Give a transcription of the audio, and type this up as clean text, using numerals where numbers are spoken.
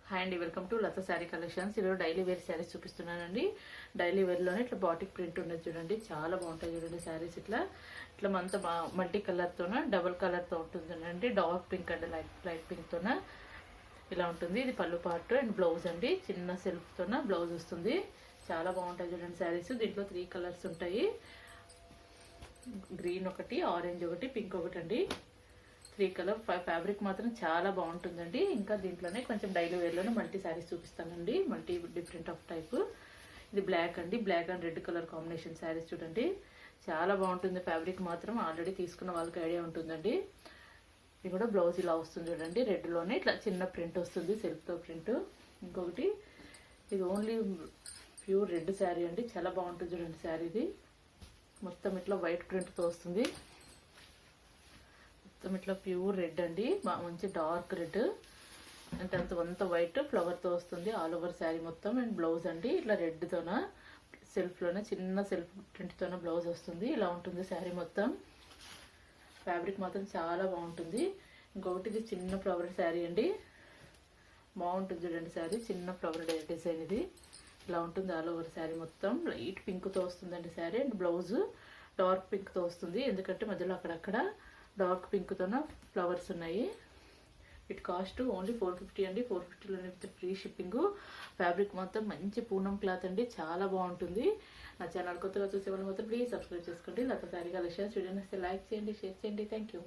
Hi అండి, welcome to Latha sari collections. ఈరోజు daily wear saris చూపిస్తున్నానండి. డైలీ వేర్లోనే ఇట్లా బాటిక్ ప్రింట్ ఉన్నది చూడండి, చాలా బాగుంటాయి చూడండి శారీస్. ఇట్లా అంతా మల్టీ కలర్తోన డబుల్ కలర్తో ఉంటుందండి. డార్క్ పింక్ అండ్ లైట్ పింక్తోన ఇలా ఉంటుంది. ఇది పళ్ళు పార్ట్ అండ్ బ్లౌజ్ అండి. చిన్న సెల్ఫ్తోన బ్లౌజ్ వస్తుంది. చాలా బాగుంటాయి చూడండి శారీస్. దీంట్లో 3 కలర్స్ ఉంటాయి. గ్రీన్ ఒకటి, ఆరెంజ్ ఒకటి, పింక్ ఒకటి అండి. 3 కలర్ ఫ్యాబ్రిక్ మాత్రం చాలా బాగుంటుందండి. ఇంకా దీంట్లోనే కొంచెం డైలీ వేర్లోనే మల్టీ శారీస్ చూపిస్తానండి. Multi different of type. ఇది బ్లాక్ అండి, black and red colour combination sarees చూడండి, చాలా బాగుంటుంది. ఫ్యాబ్రిక్ మాత్రం ఆల్రెడీ తీసుకున్న వాళ్ళకి ఐడియా ఉంటుందండి. ఇది కూడా బ్లౌజ్ ఇలా వస్తుంది చూడండి, రెడ్లోనే ఇట్లా చిన్న ప్రింట్ వస్తుంది, సెల్ఫ్తో ప్రింట్. ఇంకొకటి ఇది ఓన్లీ ప్యూర్ రెడ్ శారీ అండి, చాలా బాగుంటుంది చూడండి శారీ. ఇది మొత్తం ఇట్లా వైట్ ప్రింట్తో వస్తుంది. మొత్తం ఇట్లా ప్యూర్ రెడ్ అండి, మంచి డార్క్ రెడ్ అంటే అంత వైట్ ఫ్లవర్తో వస్తుంది ఆల్ ఓవర్ శారీ మొత్తం. అండ్ బ్లౌజ్ అండి ఇట్లా రెడ్తోన సెల్ఫ్లోనే చిన్న సెల్ఫ్ ప్రింట్తోన బ్లౌజ్ వస్తుంది. ఇలా ఉంటుంది శారీ మొత్తం. ఫ్యాబ్రిక్ మాత్రం చాలా బాగుంటుంది. ఇంకొకటి ఇది చిన్న ఫ్లవర్ శారీ అండి, బాగుంటుంది చూడండి శారీ. చిన్న ఫ్లవర్ డిజైన్ ఇది ఇలా ఉంటుంది ఆల్ ఓవర్ శారీ మొత్తం. లైట్ పింక్తో వస్తుందండి శారీ. అండ్ బ్లౌజ్ డార్క్ పింక్తో వస్తుంది, ఎందుకంటే మధ్యలో అక్కడక్కడ డార్క్ పింక్తోన ఫ్లవర్స్ ఉన్నాయి. ఇట్ కాస్ట్ ఓన్లీ 450 అండి. 450లోనే విత్ ఫ్రీ షిప్పింగ్. ఫ్యాబ్రిక్ మొత్తం మంచి పూనం క్లాత్ అండి, చాలా బాగుంటుంది. నా ఛానల్ కొత్తగా చూసే వాళ్ళు మొత్తం ప్లీజ్ సబ్స్క్రైబ్ చేసుకోండి. లత శారీ కలెక్షన్స్ వీడియో నచ్చితే లైక్ చేయండి, షేర్ చేయండి. Thank you.